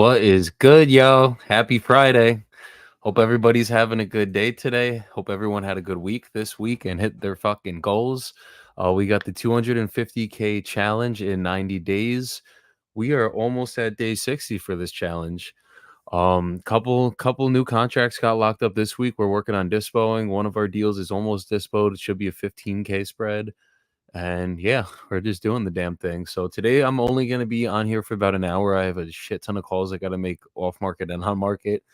What is good, yo? Happy Friday. Hope everybody's having a good day today. Hope everyone had a good week this week and hit their fucking goals. We got the 250K challenge in 90 days. We are almost at day 60 for this challenge. Couple new contracts got locked up this week. We're working on dispoing. One of our deals is almost dispoed. It should be a 15K spread. And yeah, we're just doing the damn thing. So today I'm only going to be on here for about an hour. I have a shit ton of calls I got to make off market and on market.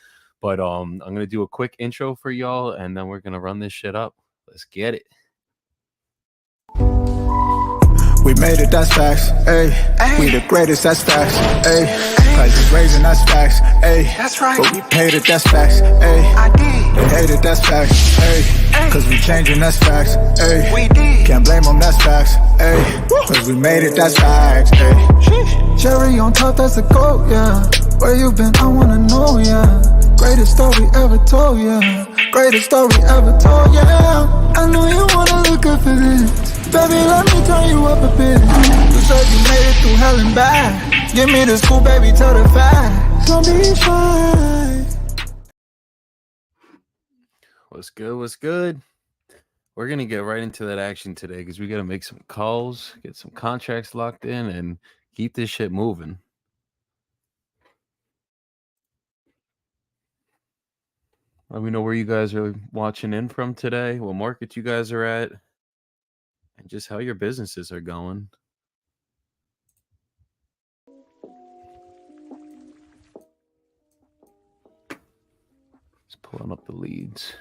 But I'm going to do a quick intro for y'all and then we're going to run this shit up. Let's get it. We made it, that's facts, ayy. We the greatest, that's facts, ayy. Prices raising, that's facts, ayy. That's right. But we paid it, that's facts, ayy. I did. They hate it, that's facts, ayy. Cause we changing, that's facts, ayy. We did. Can't blame them, that's facts, ayy. Cause we made it, that's facts, ayy. Cherry on top, that's a goat, yeah. Where you been, I wanna know, yeah. Greatest story ever told, yeah. Greatest story ever told, yeah. I know you wanna look up for this. Baby, let me turn you up a bit. You said you made it through hell and back. Give me the school, baby, tell the facts. Don't be shy. What's good? What's good? We're going to get right into that action today because we got to make some calls, get some contracts locked in, and keep this shit moving. Let me know where you guys are watching in from today, what market you guys are at, and just how your businesses are going. Just pulling up the leads.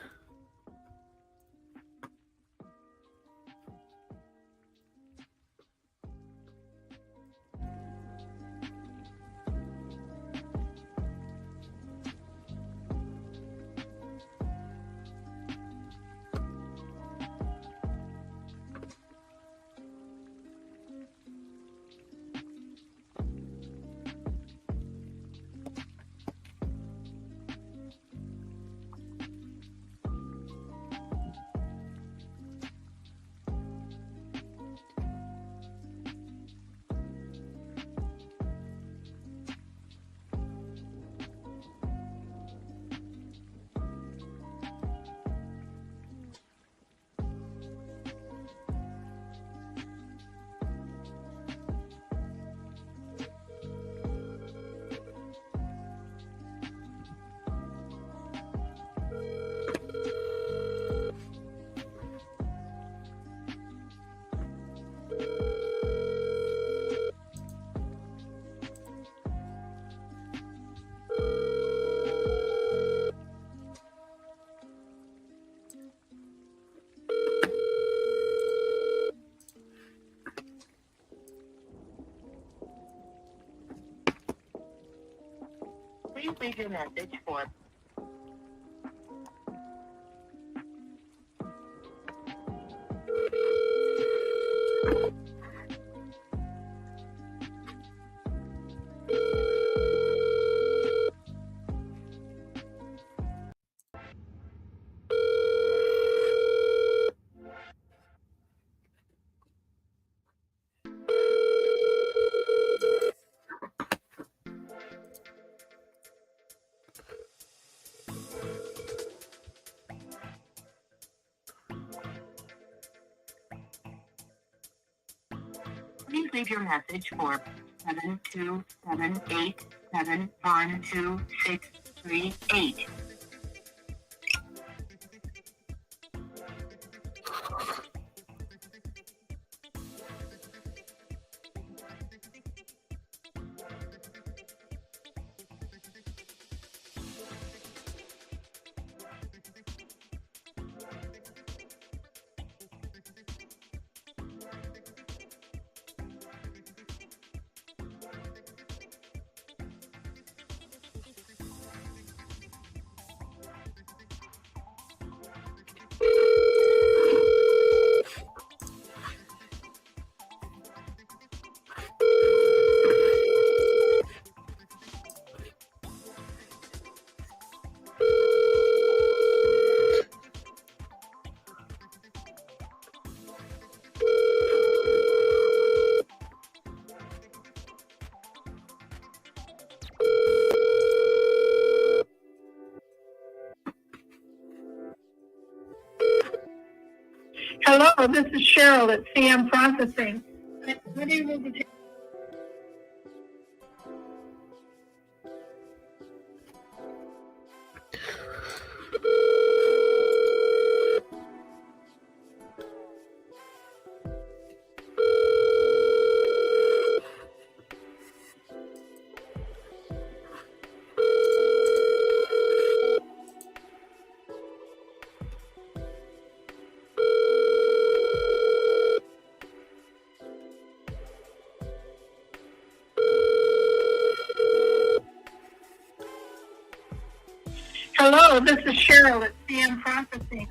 Please leave your message for Please leave your message for 72787123638. Hello, this is Cheryl at CM Processing. What do you need to do? Hello, this is Cheryl at CM Processing.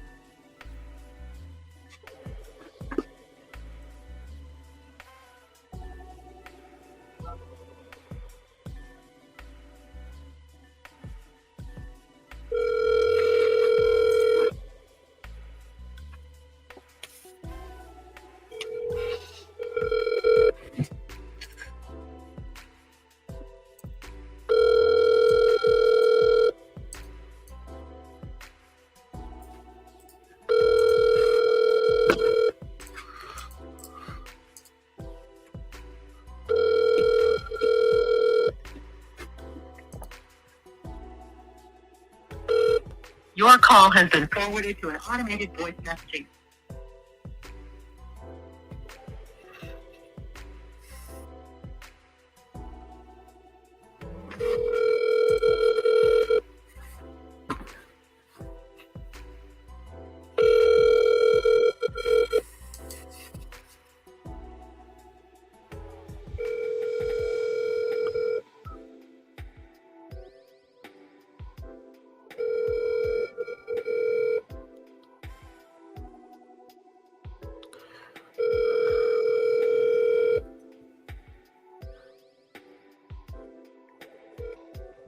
Your call has been forwarded to an automated voice messaging.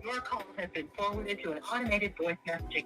Your call has been forwarded to an automated voice messaging.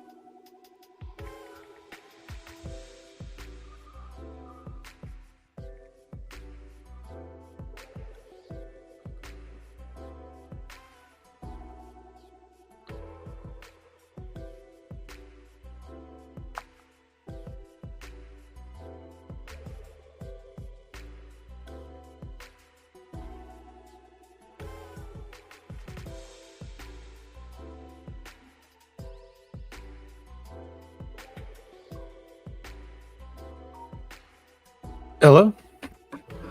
Hello?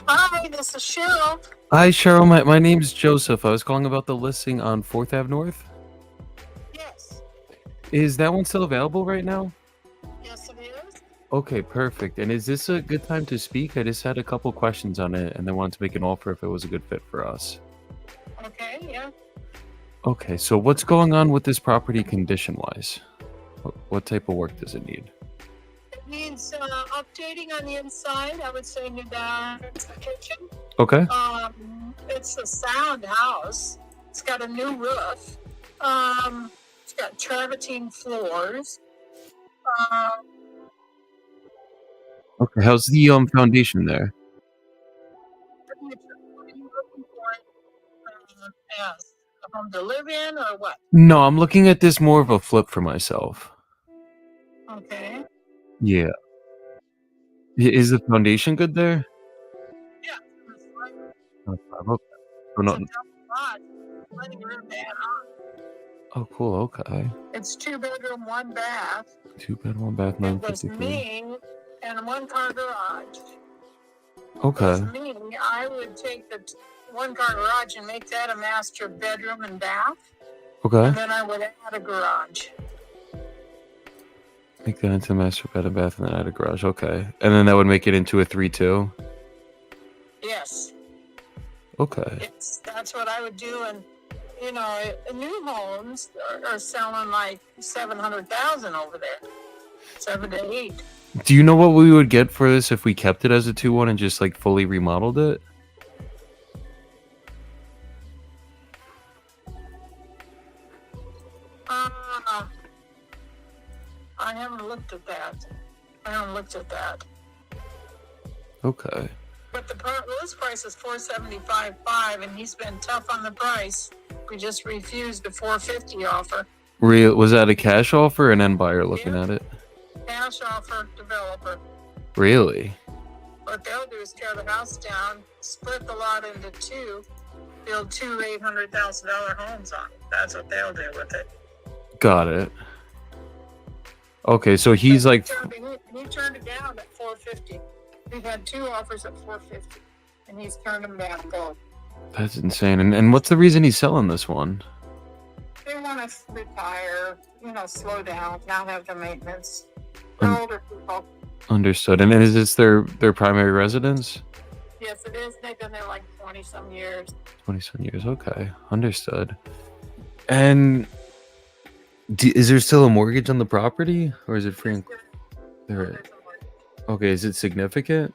Hi, this is Cheryl. Hi, Cheryl. My name's Joseph. I was calling about the listing on 4th Ave North. Yes, Is that one still available right now? yes it is. Okay, perfect. And is this a good time to speak? I just had a couple questions on it and then wanted to make an offer if it was a good fit for us. Okay, yeah. Okay, so what's going on with this property condition-wise? What type of work does it need? It needs updating on the inside. I would say new bathrooms, the kitchen. Okay. It's a sound house. It's got a new roof. It's got travertine floors. Okay, how's the foundation there? What are you looking for? As a home to live in or what? No, I'm looking at this more of a flip for myself. Okay. Yeah. Is the foundation good there? Yeah. It's like Okay. Oh, no. it's a double lot. Plenty of room to add on. Oh, cool. Okay. It's 2-bedroom, 1 bath. 2 bed, 1 bath, It was 953. me and a 1-car garage. Okay. As me, I would take the 1-car garage and make that a master bedroom and bath, Okay. and then I would add a garage. Make that into a master bed and bath and then add a garage. Okay. And then that would make it into a 3-2. Yes, Okay. that's what I would do. And you know, new homes are selling like 700,000 over there, 7 to 8. Do you know what we would get for this if we kept it as a 2-1 and just like fully remodeled it? I haven't looked at that. Okay. But the list price is $475.5, and he's been tough on the price. We just refused the $450 offer. Was that a cash offer or an end buyer looking Yeah. at it? Cash offer, developer. Really? What they'll do is tear the house down, split the lot into two, build two $800,000 homes on it. That's what they'll do with it. Got it. Okay, so he's like, He turned it down at $450. We've had two offers at $450, and he's turned them down both. that's insane. And what's the reason he's selling this one? They want to retire, slow down, not have the maintenance. They're older people. Understood. And is this their primary residence? Yes, it is. They've been there like 20-some years. 20-some years. Okay, understood. And is there still a mortgage on the property, or is it free? There. Okay, is it significant?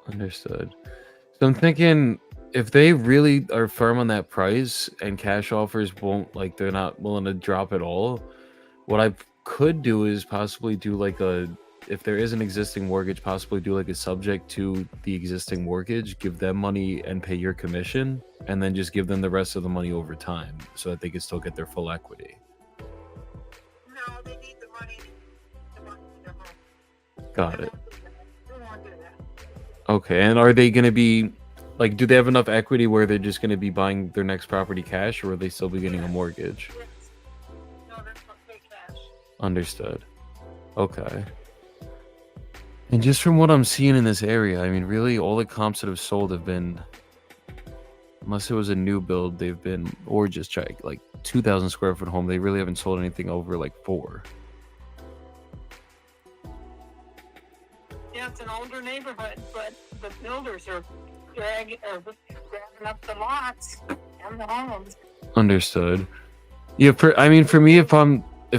Understood. So I'm thinking, if they really are firm on that price and cash offers won't, like, they're not willing to drop at all, what I could do is possibly do like if there is an existing mortgage, possibly do like a subject to the existing mortgage, give them money and pay your commission, and then just give them the rest of the money over time so that they can still get their full equity. No, they need the money. Got it. They won't do that. Okay, and are they going to be, like, do they have enough equity where they're just going to be buying their next property cash, or will they still be getting a mortgage? Yes. No, they're going to pay cash. Understood. Okay. And just from what I'm seeing in this area, I mean, really, all the comps that have sold have been, unless it was a new build, they've been, or just like 2,000 square foot home. They really haven't sold anything over like 4. Yeah, it's an older neighborhood, but the builders are grabbing up the lots and the homes. Understood. Yeah, for me, if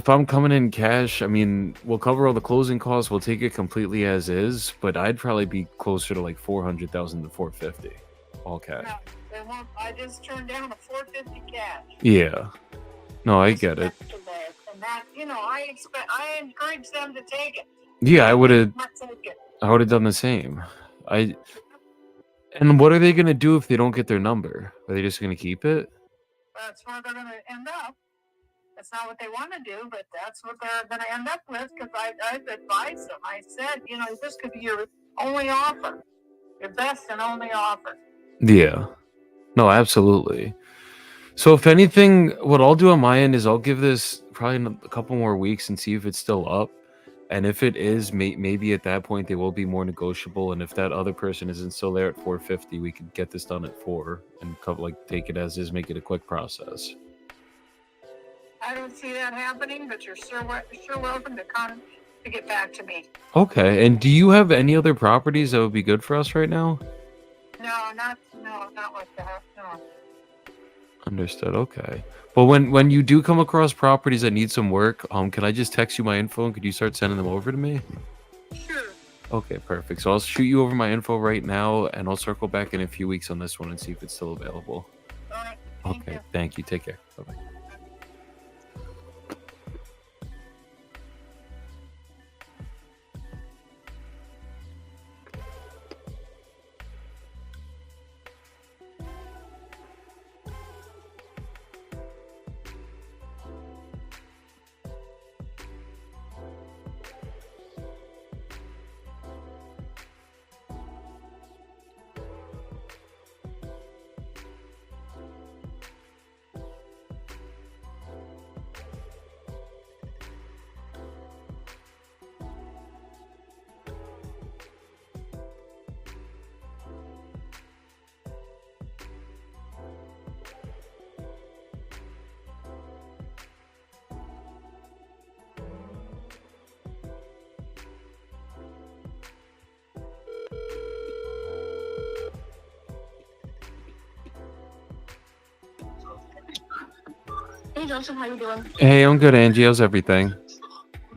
I'm coming in cash, I mean, we'll cover all the closing costs. We'll take it completely as is, but I'd probably be closer to like 400,000 to 450, all cash. No, they won't. I just turned down a $450 cash. Yeah. No, I get it. And that, I encourage them to take it. Yeah, I would have Not take it. done the same. And what are they gonna do if they don't get their number? Are they just gonna keep it? That's where they're going to end up. That's not what they want to do, but that's what they're going to end up with, because I've advised them. I said, this could be your only offer, your best and only offer. Yeah. No, absolutely. So if anything, what I'll do on my end is I'll give this probably a couple more weeks and see if it's still up. And if it is, maybe at that point they will be more negotiable. And if that other person isn't still there at 450, we could get this done at 4 and take it as is, make it a quick process. I don't see that happening, but you're sure welcome to get back to me. Okay. And do you have any other properties that would be good for us right now? No, not like that. No. Understood. Okay. Well, when you do come across properties that need some work, can I just text you my info and could you start sending them over to me? Sure. Okay, perfect. So I'll shoot you over my info right now, and I'll circle back in a few weeks on this one and see if it's still available. All right. Okay. Thank you. Take care. Bye-bye. Hey Joseph, how you doing? Hey, I'm good, Angie. How's everything?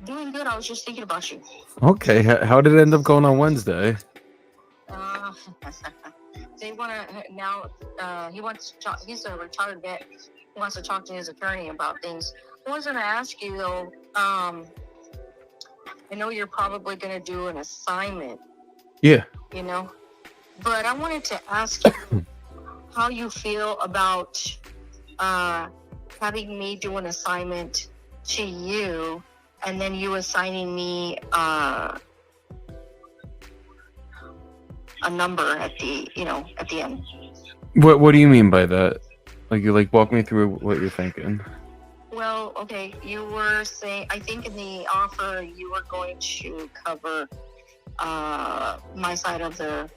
Doing good. I was just thinking about you. Okay. How did it end up going on Wednesday? They want to now. He wants to talk. He's a retired vet. He wants to talk to his attorney about things. I was going to ask you though. I know you're probably going to do an assignment. Yeah. But I wanted to ask you how you feel about having me do an assignment to you and then you assigning me a number at the end. What do you mean by that? Like, you walk me through what you're thinking. Well, okay, you were saying, I think in the offer you were going to cover my side of the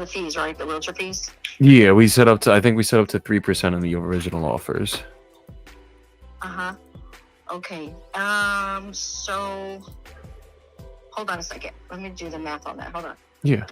fees, right? The realtor fees. Yeah, I think we set up to 3% in the original offers. Okay. So hold on a second. Let me do the math on that. Hold on. Yeah.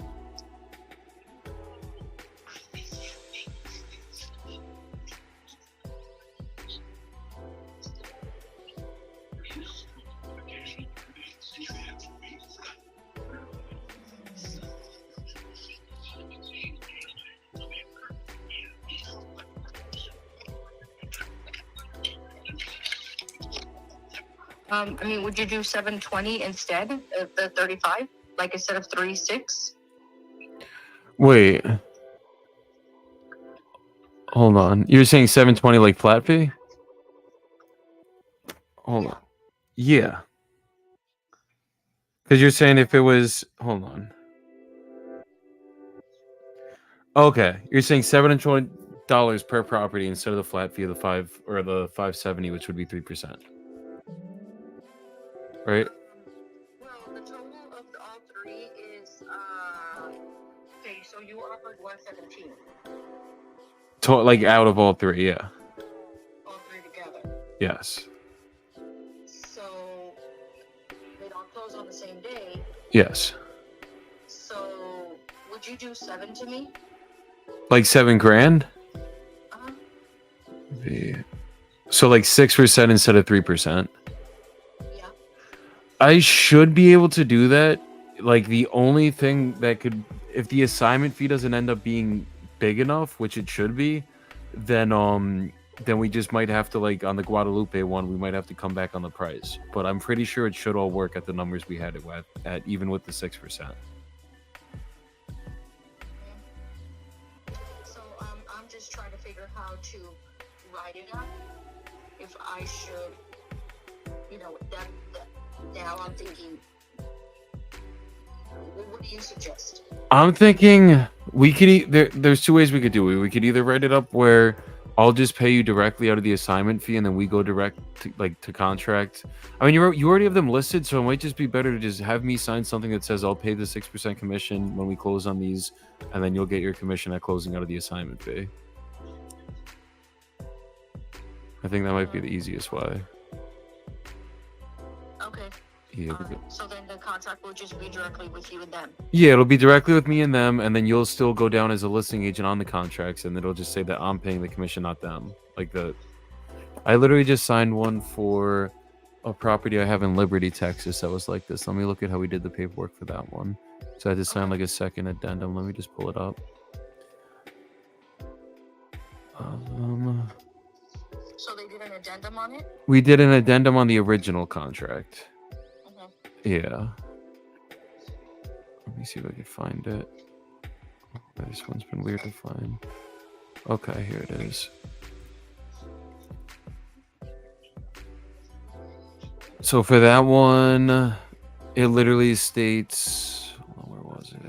I mean, would you do 720 instead of the 35? Like instead of 36? Wait. Hold on. You're saying 720 like flat fee? Hold on. Yeah. Because you're saying if it was... Hold on. Okay. You're saying $720 per property instead of the flat fee of the 570, which would be 3%. Right? Well, the total of all three is okay. So you offered 117. Like out of all three, yeah. All three together. Yes. So they don't close on the same day. Yes. So would you do 7 to me? Like $7,000? So like 6% instead of 3%. Yeah. I should be able to do that. Like the only thing that could, if the assignment fee doesn't end up being big enough, which it should be, then we just might have to, like on the Guadalupe one, we might have to come back on the price. But I'm pretty sure it should all work at the numbers we had it at even with the 6%. So I'm just trying to figure how to write it up. If I should, that now I'm thinking, what do you suggest? I'm thinking we could there's two ways we could do it. We could either write it up where I'll just pay you directly out of the assignment fee, and then we go direct to contract. I mean, you already have them listed, so it might just be better to just have me sign something that says I'll pay the 6% commission when we close on these, and then you'll get your commission at closing out of the assignment fee. I think that might be the easiest way. Okay. Yeah. So then the contract will just be directly with you and them. Yeah, it'll be directly with me and them, and then you'll still go down as a listing agent on the contracts, and it'll just say that I'm paying the commission, not them. I literally just signed one for a property I have in Liberty, Texas that was like this. Let me look at how we did the paperwork for that one. So I had to sign like a second addendum. Let me just pull it up. So they did an addendum on it? We did an addendum on the original contract. Yeah. Let me see if I can find it. This one's been weird to find. Okay, here it is. So for that one, it literally states... Where was it?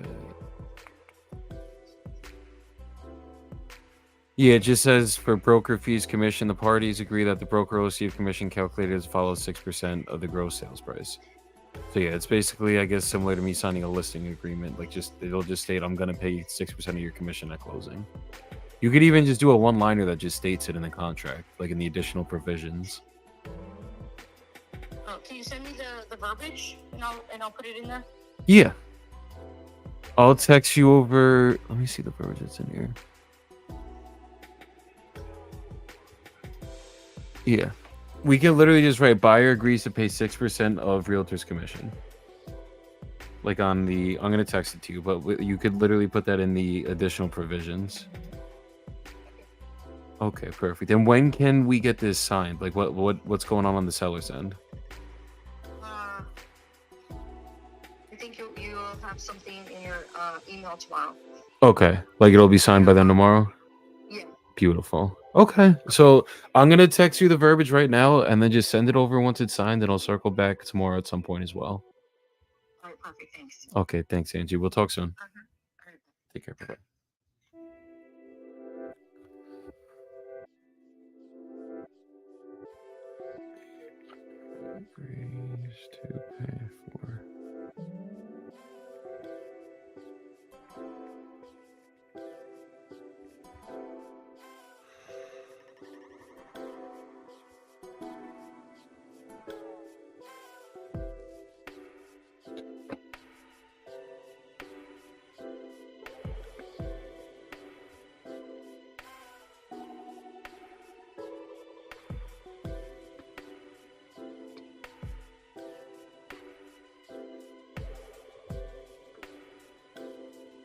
Yeah, it just says for broker fees commission, the parties agree that the broker will receive commission calculated as follows: 6% of the gross sales price. So yeah, it's basically, I guess, similar to me signing a listing agreement. Like, it'll just state I'm gonna pay 6% of your commission at closing. You could even just do a one-liner that just states it in the contract, like in the additional provisions. Can you send me the verbiage and I'll put it in there? Yeah. I'll text you over. Let me see the verbiage that's in here. Yeah. We can literally just write buyer agrees to pay 6% of realtor's commission. Like on the, I'm going to text it to you, but you could literally put that in the additional provisions. Okay, perfect. And when can we get this signed? Like what's going on the seller's end? I think you'll have something in your email tomorrow. Okay. Like it'll be signed by then tomorrow? Yeah. Beautiful. Okay, so I'm gonna text you the verbiage right now, and then just send it over once it's signed, and I'll circle back tomorrow at some point as well. All right, perfect. Thanks. Okay, thanks, Angie. We'll talk soon. All right. Take care. Bye. Agrees to pay for.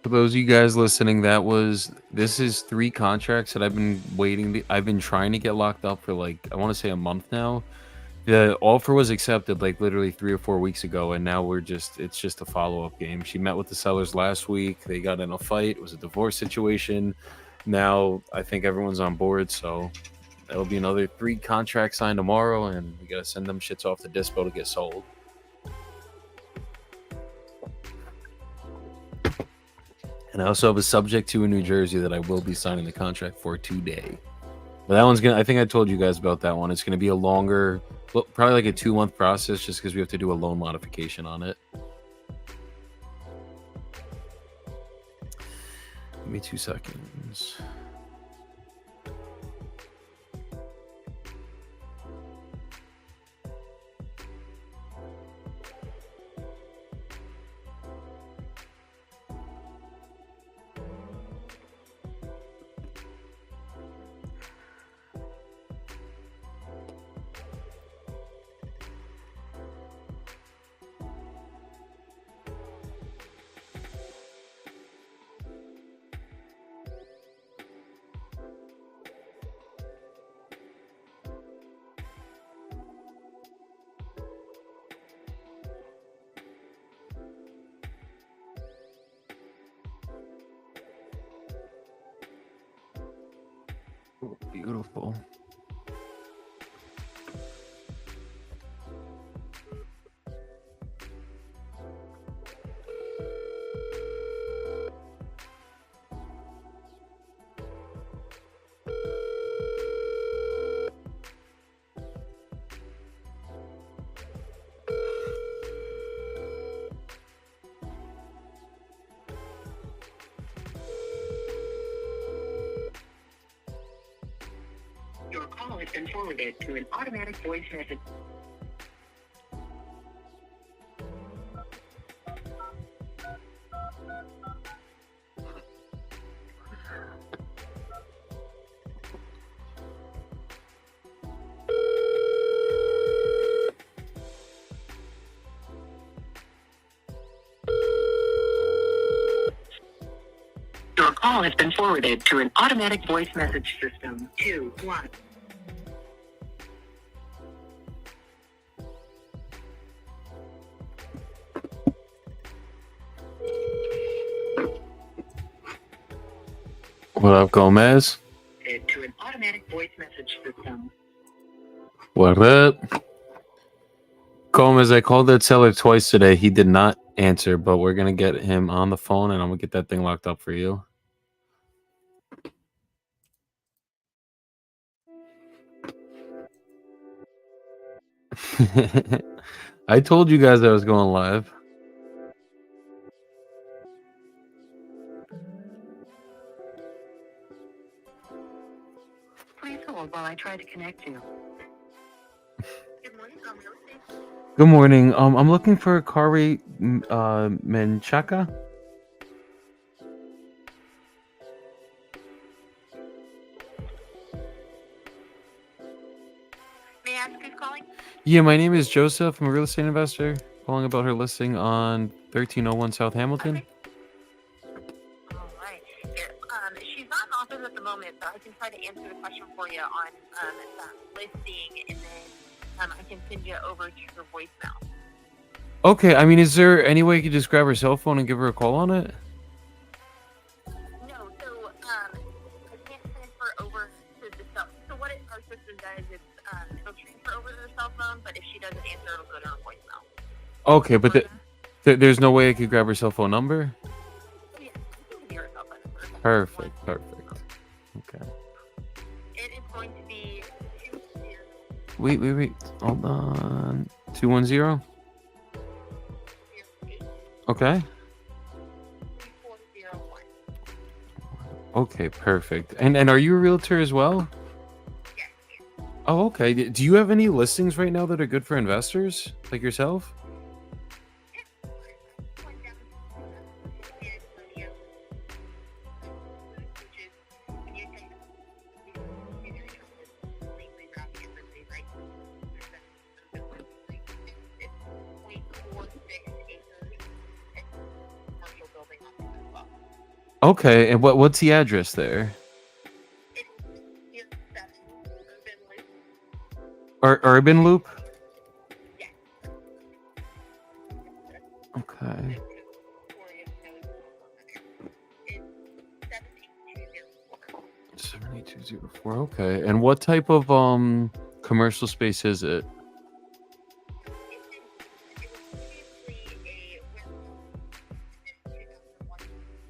For those of you guys listening, this is 3 contracts that I've been I've been trying to get locked up for like I want to say a month now. The offer was accepted like literally 3 or 4 weeks ago, and now it's just a follow-up game. She met with the sellers last week. They got in a fight. It was a divorce situation. Now I think everyone's on board, so that'll be another 3 contracts signed tomorrow, and we gotta send them shits off to Dispo to get sold. And I also have a subject to in New Jersey that I will be signing the contract for today. But that one's I think I told you guys about that one. It's gonna be a longer, well, probably like a 2-month process, just because we have to do a loan modification on it. Give me 2 seconds. Beautiful. Your call has been forwarded to an automatic voice message. Your call has been forwarded to an automatic voice message system. 2-1. What up, Gomez? To an automatic voice message system. What up? Gomez, I called that seller twice today. He did not answer, but we're going to get him on the phone, and I'm going to get that thing locked up for you. I told you guys I was going live. Please hold while I try to connect you. Good morning, Good morning. I'm looking for Kari Menchaca. May I ask who's calling? Yeah, my name is Joseph. I'm a real estate investor calling about her listing on 1301 South Hamilton. Okay. All right. Here, she's not in office at the moment, but I can try to answer the question for you on that listing, and then I can send you over to her voicemail. Okay, I mean, is there any way you could just grab her cell phone and give her a call on it? No, so I can't transfer over to the cell our system does is it'll transfer over to her cell phone, but if she doesn't answer, it'll go to her voicemail. Okay, but there's no way I could grab her cell phone number? So, yeah, I can give you her cell phone number. Perfect. Okay. It is going to be 20. Wait. Hold on. 210? Okay. 3401. Okay, perfect. And are you a realtor as well? Yes. Oh, okay. Do you have any listings right now that are good for investors like yourself? One down in San Antonio, which is when you take completely wrapping it with right. It's 0.46 acres and commercial building on it as well. Okay, and what's the address there? It's near 7 Urban Loop. Urban Loop? Yes. Okay. Victoria Hills, it's 17204. 7204. Okay. And what type of commercial space is it? It was previously a warehouse in 2001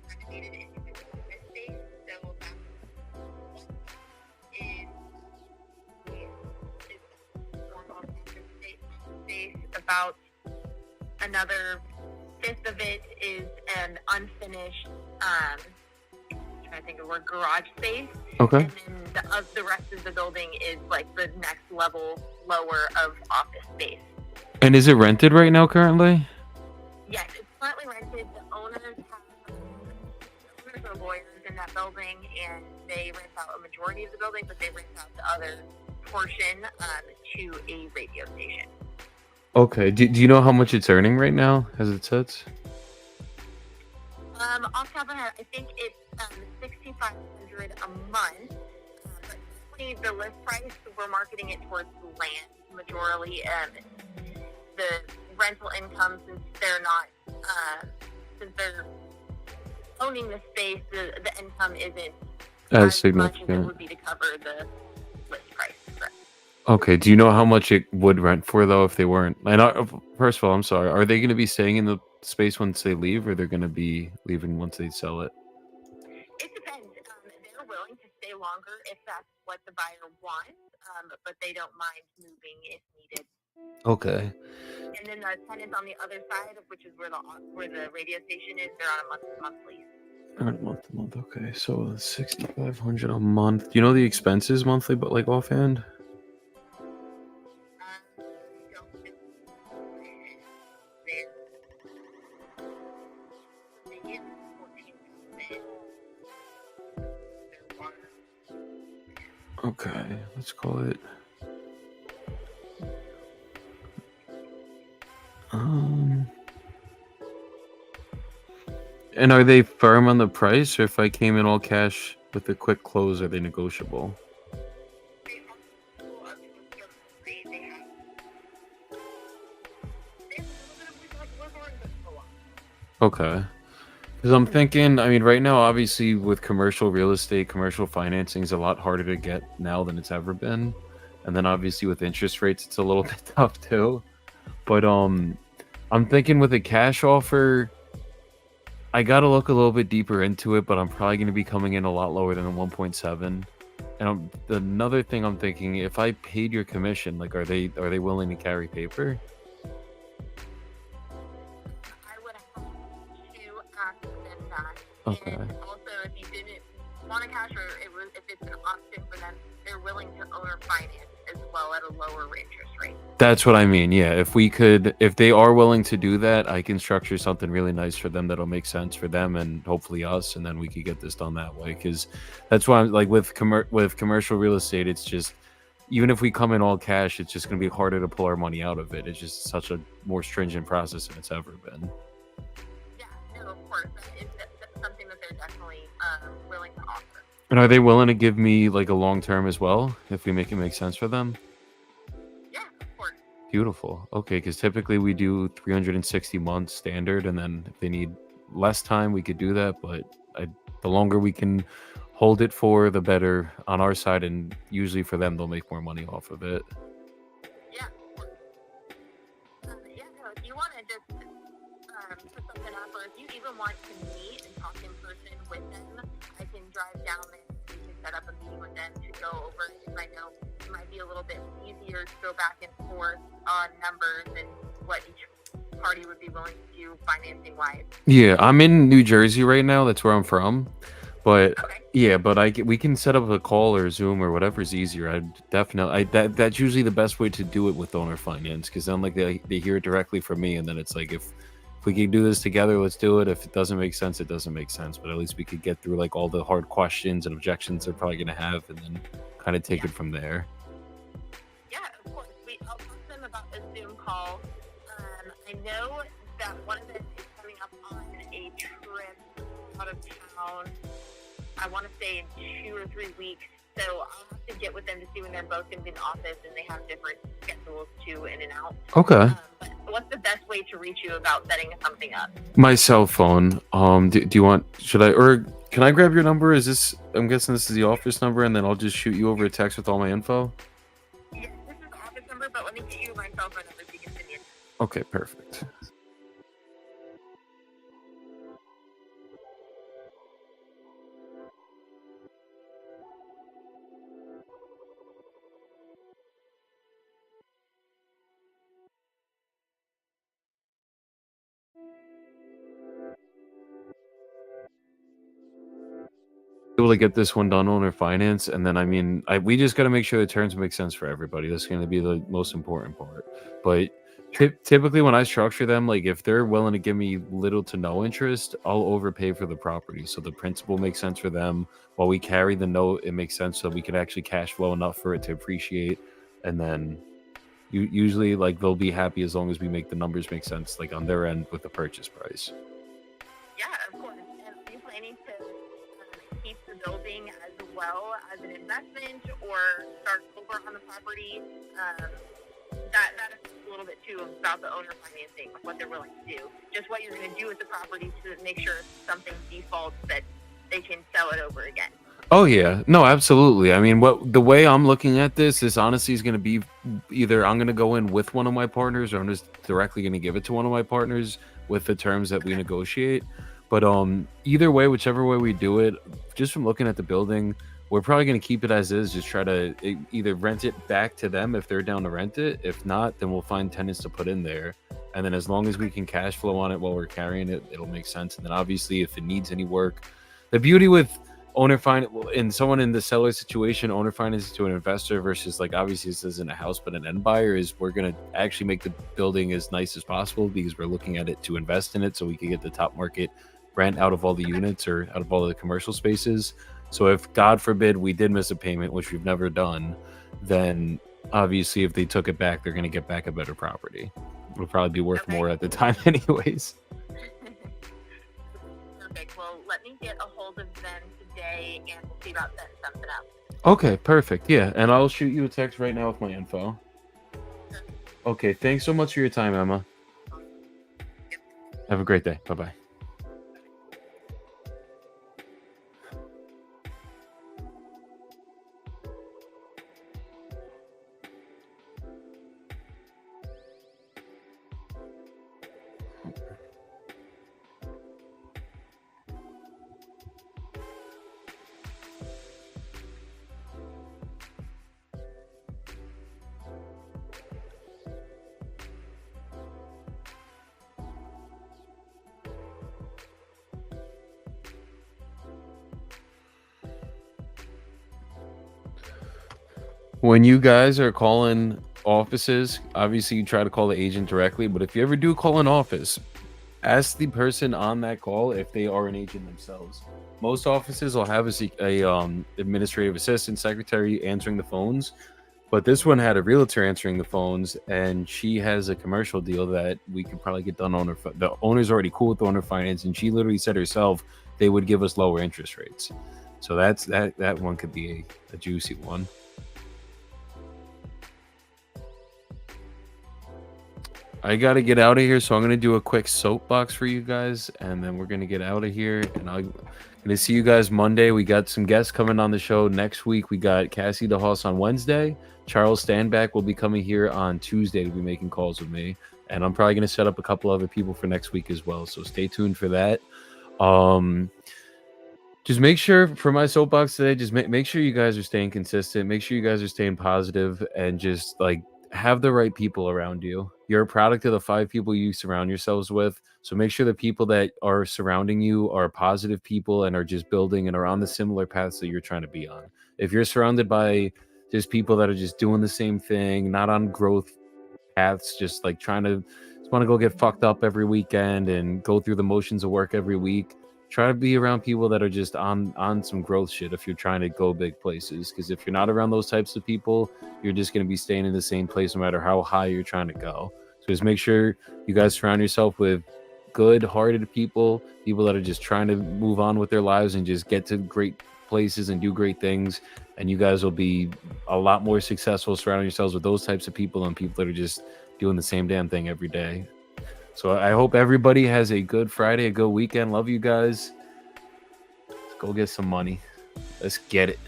renovated into an office space. So that is form of office space. About another fifth of it is an unfinished trying to think of the word, garage space. Okay. And then the rest of the building is like the next level lower of office space. And is it rented right now currently? Yes, it's currently rented. The owners are lawyers in that building, and they rent out a majority of the building, but they rent out the other portion to a radio station. Okay. Do you know how much it's earning right now as it sits? Off the top of my head, I think it's $6,500 a month. But currently the list price, we're marketing it towards land majorly. The rental income, since they're owning the space, the income isn't As as much as it significant. would be to cover the list price. Correct. Okay. Do you know how much it would rent for though if they weren't? First of all, I'm sorry. Are they going to be staying in the space once they leave, or they're going to be leaving once they sell it? It depends. They're willing to stay longer if that's what the buyer wants, but they don't mind moving if needed. Okay. And then the tenants on the other side, which is where the radio station is, they're on a month-to-month lease. Month to month. Okay. So 6,500 a month. Do you know the expenses monthly, but like offhand? Don't think they're the year 14,000. Their water. Okay. Let's call it. And are they firm on the price, or if I came in all cash with a quick close, are they negotiable? They are full of free. They have a little bit of wiggle room, but a lot. Okay. Because I'm thinking, I mean, right now, obviously, with commercial real estate, commercial financing is a lot harder to get now than it's ever been. And then obviously with interest rates, it's a little bit tough too. But I'm thinking with a cash offer, I got to look a little bit deeper into it, but I'm probably going to be coming in a lot lower than the 1.7. And another thing I'm thinking, if I paid your commission, like, are they willing to carry paper? I would have to ask them that. Okay. And also, if you didn't want a cash, or if it's an option for them, they're willing to owner finance as well at a lower interest rate. That's what I mean. Yeah, if they are willing to do that, I can structure something really nice for them that'll make sense for them and hopefully us, and then we could get this done that way. Because that's why I'm like with commercial real estate, it's just, even if we come in all cash, it's just going to be harder to pull our money out of it. It's just such a more stringent process than it's ever been. Yeah, no, of course, that's something that they're definitely willing to offer. And are they willing to give me like a long term as well if we make it make sense for them? Yeah, of course. Beautiful. Okay, because typically we do 360 months standard, and then if they need less time, we could do that. But the longer we can hold it for the better on our side, and usually for them, they'll make more money off of it. Yeah. Yeah, no, if you want to just put something up, or if you even want to meet and talk in person with them, I can drive down there. We can set up a meeting with them to go over it, because I know it might be a little bit easier to go back and forth on numbers and what each party would be willing to do financing wise. Yeah, I'm in New Jersey right now. That's where I'm from. But Okay. yeah, but we can set up a call or Zoom or whatever's easier. I definitely that's usually the best way to do it with owner finance, because then like they hear it directly from me, and then it's like if we can do this together, let's do it. If it doesn't make sense, it doesn't make sense. But at least we could get through like all the hard questions and objections they're probably gonna have, and then kind of take it from there. Yeah, of course. I'll talk to them about the Zoom call. I know that one of them is coming up on a trip out of town. I want to say in 2 or 3 weeks. So I'll have to get with them to see when they're both going to be in the office, and they have different schedules too, in and out. Okay. But what's the best way to reach you about setting something up? My cell phone. Do you want? Should I, or can I grab your number? Is this? I'm guessing this is the office number, and then I'll just shoot you over a text with all my info. Yes, this is the office number, but let me get you my cell phone number so you can send me. Okay, perfect. Able to get this one done owner finance, and then I mean we just got to make sure the terms make sense for everybody. That's going to be the most important part. But typically when I structure them, like if they're willing to give me little to no interest, I'll overpay for the property, so the principal makes sense for them. While we carry the note, it makes sense so we can actually cash flow enough for it to appreciate, and then usually like they'll be happy as long as we make the numbers make sense, like on their end with the purchase price. Yeah, of course. And are you planning to keep the building as well as an investment, or start over on the property? That is a little bit too about the owner financing, what they're willing to do. Just what you're going to do with the property to make sure if something defaults that they can sell it over again. Oh yeah, no, absolutely. I mean, the way I'm looking at this is honestly is going to be either I'm going to go in with one of my partners, or I'm just directly going to give it to one of my partners with the terms that we negotiate. But either way, whichever way we do it, just from looking at the building, we're probably going to keep it as is. Just try to either rent it back to them if they're down to rent it. If not, then we'll find tenants to put in there. And then as long as we can cash flow on it while we're carrying it, it'll make sense. And then obviously if it needs any work, the beauty with owner finance and someone in the seller situation, owner finance to an investor versus like obviously this isn't a house but an end buyer, is we're going to actually make the building as nice as possible because we're looking at it to invest in it so we can get the top market rent out of all the units or out of all the commercial spaces. So if God forbid we did miss a payment, which we've never done, then obviously if they took it back, they're going to get back a better property. It'll probably be worth more at the time anyways. Perfect. Well, let me get a hold of them today and we'll see about setting something up. Okay, perfect. Yeah, and I'll shoot you a text right now with my info. Okay, thanks so much for your time, Emma. Have a great day. Bye-bye. When you guys are calling offices, obviously you try to call the agent directly, but if you ever do call an office, ask the person on that call if they are an agent themselves. Most offices will have a administrative assistant, secretary answering the phones, but this one had a realtor answering the phones, and she has a commercial deal that we could probably get done on her. The owner's already cool with the owner finance, and she literally said herself they would give us lower interest rates. So that one could be a juicy one. I got to get out of here, so I'm going to do a quick soapbox for you guys, and then we're going to get out of here. And Gonna see you guys Monday. We got some guests coming on the show next week. We got Cassie DeHoss on Wednesday. Charles Standback will be coming here on Tuesday to be making calls with me. And I'm probably going to set up a couple other people for next week as well. So stay tuned for that. Just make sure for my soapbox today, just make sure you guys are staying consistent. Make sure you guys are staying positive and just like have the right people around you. You're a product of the 5 people you surround yourselves with. So make sure the people that are surrounding you are positive people and are just building and are on the similar paths that you're trying to be on. If you're surrounded by just people that are just doing the same thing, not on growth paths, just like want to go get fucked up every weekend and go through the motions of work every week, try to be around people that are just on some growth shit if you're trying to go big places. Because if you're not around those types of people, you're just going to be staying in the same place no matter how high you're trying to go. So just make sure you guys surround yourself with good-hearted people that are just trying to move on with their lives and just get to great places and do great things. And you guys will be a lot more successful surrounding yourselves with those types of people and people that are just doing the same damn thing every day. So I hope everybody has a good Friday, a good weekend. Love you guys. Let's go get some money. Let's get it.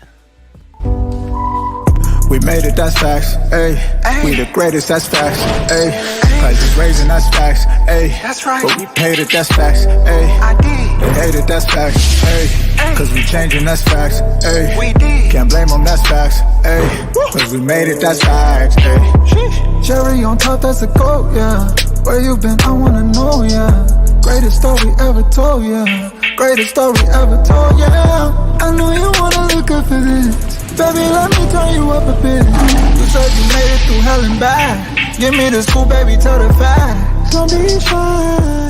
We made it, that's facts, ayy. We the greatest, that's facts, ayy. Prices raising, that's facts, ayy. That's right. But we paid it, that's facts, ayy. I did. They hate it, that's facts, ayy. Cause we changing, that's facts, ayy. We did. Can't blame them, that's facts, ayy. Cause we made it, that's facts, ayy. Cherry on top, that's a goat, yeah. Where you been, I wanna know, yeah. Greatest story ever told, yeah. Greatest story ever told, yeah. I know you wanna look up for this. Baby, let me turn you up a bit. You said you made it through hell and back. Give me the scoop, baby, tell the facts. Don't be shy.